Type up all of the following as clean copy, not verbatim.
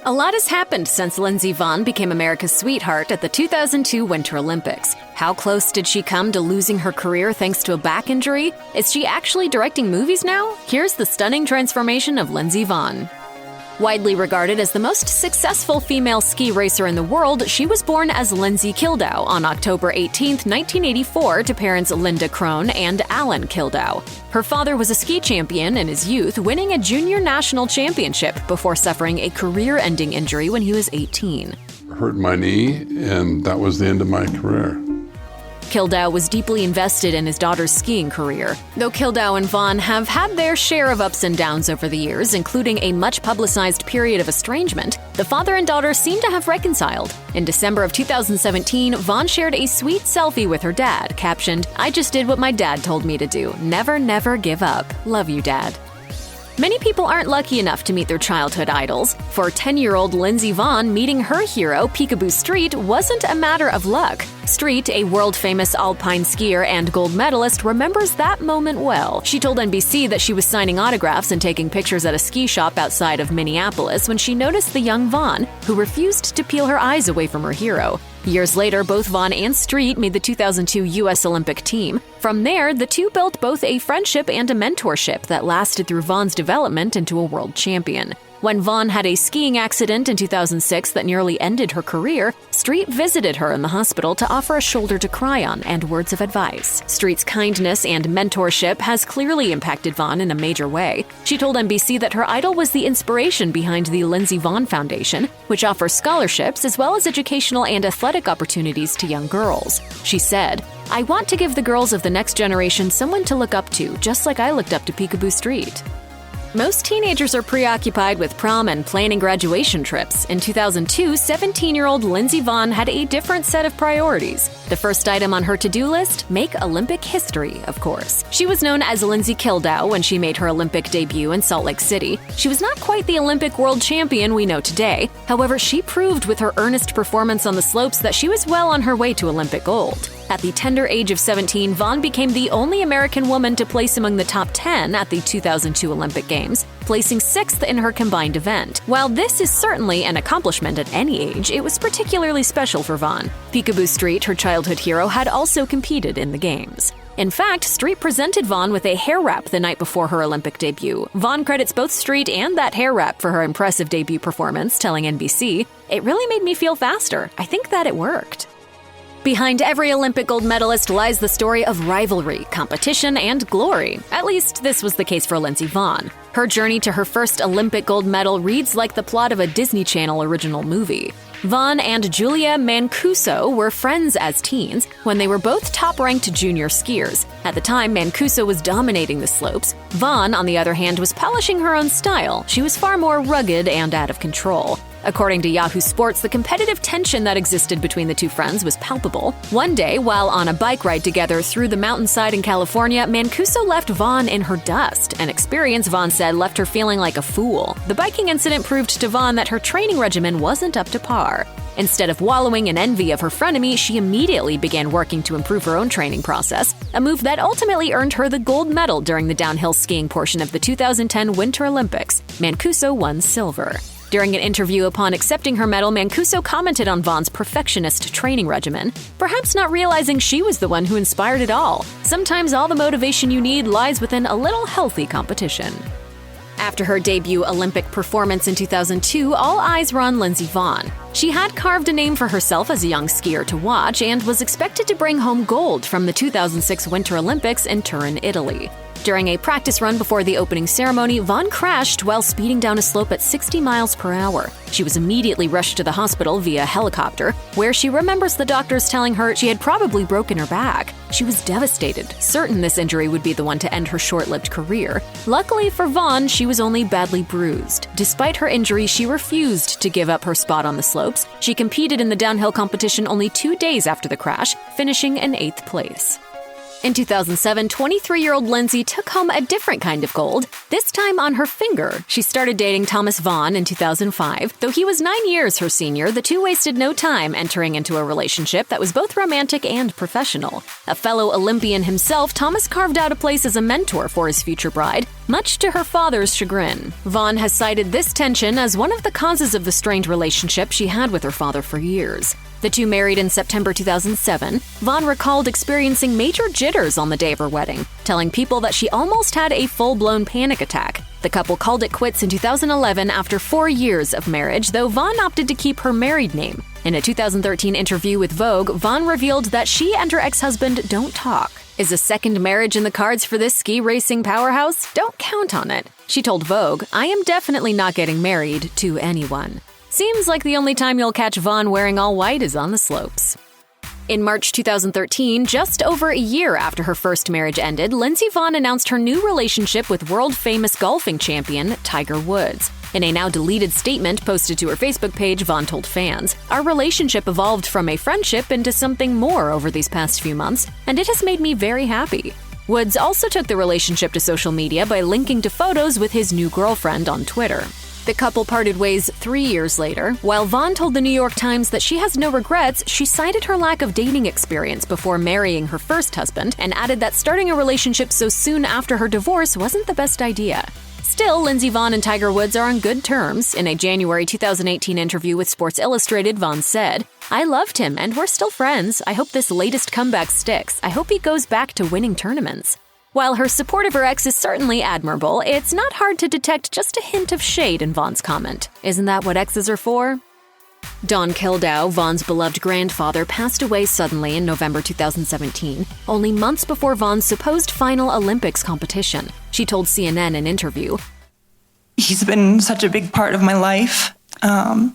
A lot has happened since Lindsey Vonn became America's sweetheart at the 2002 Winter Olympics. How close did she come to losing her career thanks to a back injury? Is she actually directing movies now? Here's the stunning transformation of Lindsey Vonn. Widely regarded as the most successful female ski racer in the world, she was born as Lindsey Kildow on October 18, 1984, to parents Linda Crone and Alan Kildow. Her father was a ski champion in his youth, winning a junior national championship before suffering a career-ending injury when he was 18. Hurt my knee, and that was the end of my career. Kildow was deeply invested in his daughter's skiing career. Though Kildow and Vonn have had their share of ups and downs over the years, including a much-publicized period of estrangement, the father and daughter seem to have reconciled. In December of 2017, Vonn shared a sweet selfie with her dad, captioned, "I just did what my dad told me to do. Never, never give up. Love you, Dad." Many people aren't lucky enough to meet their childhood idols. For 10-year-old Lindsey Vonn, meeting her hero, Picabo Street, wasn't a matter of luck. Street, a world-famous alpine skier and gold medalist, remembers that moment well. She told NBC that she was signing autographs and taking pictures at a ski shop outside of Minneapolis when she noticed the young Vonn, who refused to peel her eyes away from her hero. Years later, both Vonn and Street made the 2002 U.S. Olympic team. From there, the two built both a friendship and a mentorship that lasted through Vonn's development into a world champion. When Vonn had a skiing accident in 2006 that nearly ended her career, Street visited her in the hospital to offer a shoulder to cry on and words of advice. Street's kindness and mentorship has clearly impacted Vonn in a major way. She told NBC that her idol was the inspiration behind the Lindsey Vonn Foundation, which offers scholarships as well as educational and athletic opportunities to young girls. She said, "I want to give the girls of the next generation someone to look up to, just like I looked up to Picabo Street." Most teenagers are preoccupied with prom and planning graduation trips. In 2002, 17-year-old Lindsey Vonn had a different set of priorities. The first item on her to-do list? Make Olympic history, of course. She was known as Lindsey Kildow when she made her Olympic debut in Salt Lake City. She was not quite the Olympic world champion we know today. However, she proved with her earnest performance on the slopes that she was well on her way to Olympic gold. At the tender age of 17, Vonn became the only American woman to place among the top 10 at the 2002 Olympic Games, placing 6th in her combined event. While this is certainly an accomplishment at any age, it was particularly special for Vonn. Picabo Street, her childhood hero, had also competed in the Games. In fact, Street presented Vonn with a hair wrap the night before her Olympic debut. Vonn credits both Street and that hair wrap for her impressive debut performance, telling NBC, "It really made me feel faster. I think that it worked." Behind every Olympic gold medalist lies the story of rivalry, competition, and glory. At least this was the case for Lindsey Vonn. Her journey to her first Olympic gold medal reads like the plot of a Disney Channel original movie. Vonn and Julia Mancuso were friends as teens when they were both top-ranked junior skiers. At the time, Mancuso was dominating the slopes. Vonn, on the other hand, was polishing her own style. She was far more rugged and out of control. According to Yahoo Sports, the competitive tension that existed between the two friends was palpable. One day, while on a bike ride together through the mountainside in California, Mancuso left Vonn in her dust, an experience Vonn said left her feeling like a fool. The biking incident proved to Vonn that her training regimen wasn't up to par. Instead of wallowing in envy of her frenemy, she immediately began working to improve her own training process, a move that ultimately earned her the gold medal during the downhill skiing portion of the 2010 Winter Olympics. Mancuso won silver. During an interview upon accepting her medal, Mancuso commented on Vonn's perfectionist training regimen, perhaps not realizing she was the one who inspired it all. Sometimes all the motivation you need lies within a little healthy competition. After her debut Olympic performance in 2002, all eyes were on Lindsey Vonn. She had carved a name for herself as a young skier to watch and was expected to bring home gold from the 2006 Winter Olympics in Turin, Italy. During a practice run before the opening ceremony, Vonn crashed while speeding down a slope at 60 miles per hour. She was immediately rushed to the hospital via helicopter, where she remembers the doctors telling her she had probably broken her back. She was devastated, certain this injury would be the one to end her short-lived career. Luckily for Vonn, she was only badly bruised. Despite her injury, she refused to give up her spot on the slopes. She competed in the downhill competition only 2 days after the crash, finishing in 8th place. In 2007, 23-year-old Lindsey took home a different kind of gold, this time on her finger. She started dating Thomas Vonn in 2005. Though he was 9 years her senior, the two wasted no time entering into a relationship that was both romantic and professional. A fellow Olympian himself, Thomas carved out a place as a mentor for his future bride, much to her father's chagrin. Vonn has cited this tension as one of the causes of the strained relationship she had with her father for years. The two married in September 2007. Vonn recalled experiencing major jitters on the day of her wedding, telling people that she almost had a full-blown panic attack. The couple called it quits in 2011 after 4 years of marriage, though Vonn opted to keep her married name. In a 2013 interview with Vogue, Vonn revealed that she and her ex-husband don't talk. Is a second marriage in the cards for this ski racing powerhouse? Don't count on it. She told Vogue, "I am definitely not getting married to anyone." Seems like the only time you'll catch Vonn wearing all white is on the slopes. In March 2013, just over a year after her first marriage ended, Lindsey Vonn announced her new relationship with world-famous golfing champion Tiger Woods. In a now-deleted statement posted to her Facebook page, Vonn told fans, "Our relationship evolved from a friendship into something more over these past few months, and it has made me very happy." Woods also took the relationship to social media by linking to photos with his new girlfriend on Twitter. The couple parted ways 3 years later. While Vonn told the New York Times that she has no regrets, she cited her lack of dating experience before marrying her first husband and added that starting a relationship so soon after her divorce wasn't the best idea. Still, Lindsey Vonn and Tiger Woods are on good terms. In a January 2018 interview with Sports Illustrated, Vonn said, "I loved him and we're still friends. I hope this latest comeback sticks. I hope he goes back to winning tournaments." While her support of her ex is certainly admirable, it's not hard to detect just a hint of shade in Vonn's comment. Isn't that what exes are for? Don Kildau, Vonn's beloved grandfather, passed away suddenly in November 2017, only months before Vonn's supposed final Olympics competition. She told CNN in an interview, "He's been such a big part of my life, and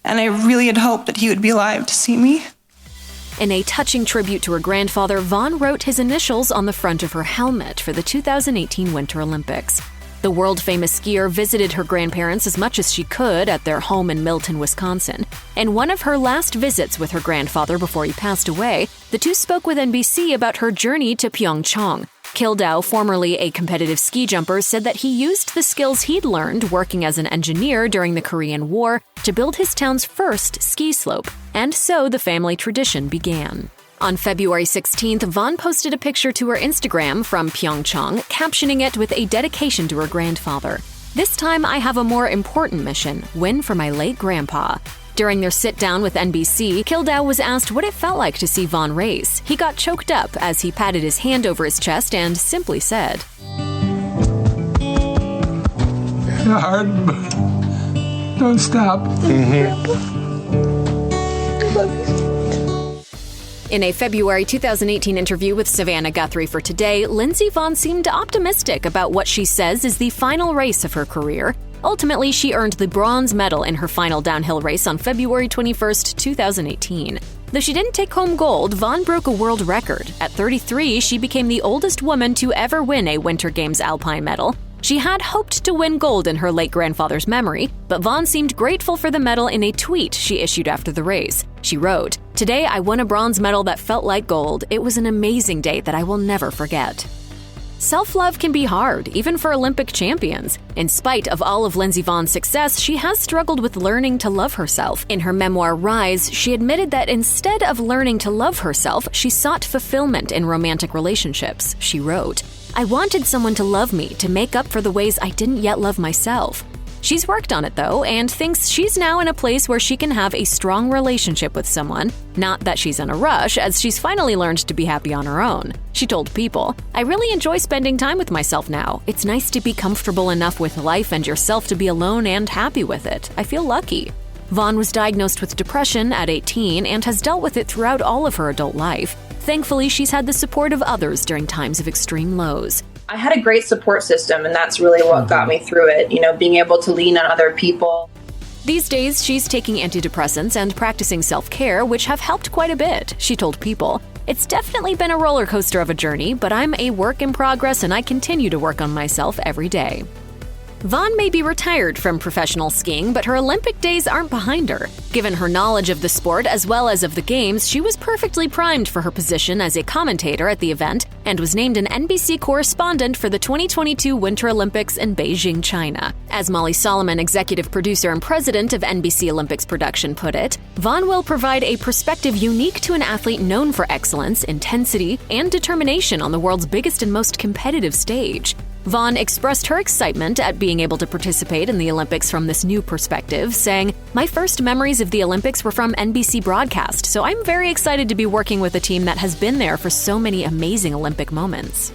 I really had hoped that he would be alive to see me." In a touching tribute to her grandfather, Vonn wrote his initials on the front of her helmet for the 2018 Winter Olympics. The world-famous skier visited her grandparents as much as she could at their home in Milton, Wisconsin. In one of her last visits with her grandfather before he passed away, the two spoke with NBC about her journey to Pyeongchang. Kildau, formerly a competitive ski jumper, said that he used the skills he'd learned working as an engineer during the Korean War to build his town's first ski slope, and so the family tradition began. On February 16th, Vonn posted a picture to her Instagram from Pyeongchang, captioning it with a dedication to her grandfather. "This time I have a more important mission, win for my late grandpa." During their sit-down with NBC, Kildau was asked what it felt like to see Vonn race. He got choked up as he patted his hand over his chest and simply said, "Hard, but don't stop." In a February 2018 interview with Savannah Guthrie for Today, Lindsey Vonn seemed optimistic about what she says is the final race of her career. Ultimately, she earned the bronze medal in her final downhill race on February 21, 2018. Though she didn't take home gold, Vonn broke a world record. At 33, she became the oldest woman to ever win a Winter Games alpine medal. She had hoped to win gold in her late grandfather's memory, but Vonn seemed grateful for the medal in a tweet she issued after the race. She wrote, "Today I won a bronze medal that felt like gold. It was an amazing day that I will never forget." Self-love can be hard, even for Olympic champions. In spite of all of Lindsey Vonn's success, she has struggled with learning to love herself. In her memoir, Rise, she admitted that instead of learning to love herself, she sought fulfillment in romantic relationships. She wrote, "I wanted someone to love me, to make up for the ways I didn't yet love myself." She's worked on it, though, and thinks she's now in a place where she can have a strong relationship with someone. Not that she's in a rush, as she's finally learned to be happy on her own. She told People, "I really enjoy spending time with myself now. It's nice to be comfortable enough with life and yourself to be alone and happy with it. I feel lucky." Vonn was diagnosed with depression at 18 and has dealt with it throughout all of her adult life. Thankfully, she's had the support of others during times of extreme lows. I had a great support system, and that's really what got me through it, being able to lean on other people. These days, she's taking antidepressants and practicing self-care, which have helped quite a bit. She told People, "It's definitely been a roller coaster of a journey, but I'm a work in progress and I continue to work on myself every day." Vonn may be retired from professional skiing, but her Olympic days aren't behind her. Given her knowledge of the sport as well as of the Games, she was perfectly primed for her position as a commentator at the event and was named an NBC correspondent for the 2022 Winter Olympics in Beijing, China. As Molly Solomon, executive producer and president of NBC Olympics Production, put it, Vonn will provide a perspective unique to an athlete known for excellence, intensity, and determination on the world's biggest and most competitive stage. Vonn expressed her excitement at being able to participate in the Olympics from this new perspective, saying, "My first memories of the Olympics were from NBC broadcast, so I'm very excited to be working with a team that has been there for so many amazing Olympic moments."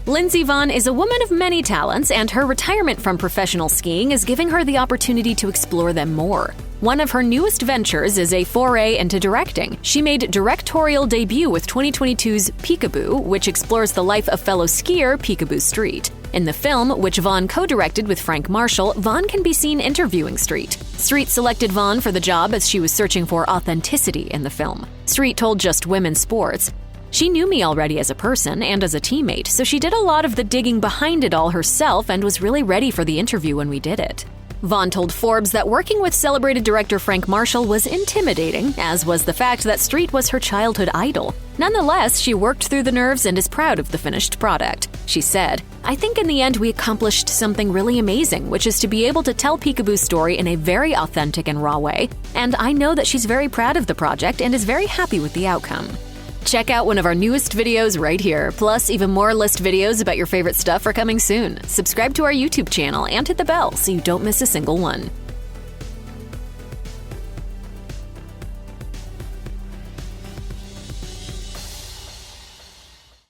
Lindsey Vonn is a woman of many talents, and her retirement from professional skiing is giving her the opportunity to explore them more. One of her newest ventures is a foray into directing. She made directorial debut with 2022's Picabo, which explores the life of fellow skier Picabo Street. In the film, which Vonn co-directed with Frank Marshall, Vonn can be seen interviewing Street. Street selected Vonn for the job as she was searching for authenticity in the film. Street told Just Women's Sports, "She knew me already as a person and as a teammate, so she did a lot of the digging behind it all herself and was really ready for the interview when we did it." Vonn told Forbes that working with celebrated director Frank Marshall was intimidating, as was the fact that Street was her childhood idol. Nonetheless, she worked through the nerves and is proud of the finished product. She said, "I think in the end we accomplished something really amazing, which is to be able to tell Picabo's story in a very authentic and raw way, and I know that she's very proud of the project and is very happy with the outcome." Check out one of our newest videos right here. Plus, even more list videos about your favorite stuff are coming soon. Subscribe to our YouTube channel and hit the bell so you don't miss a single one.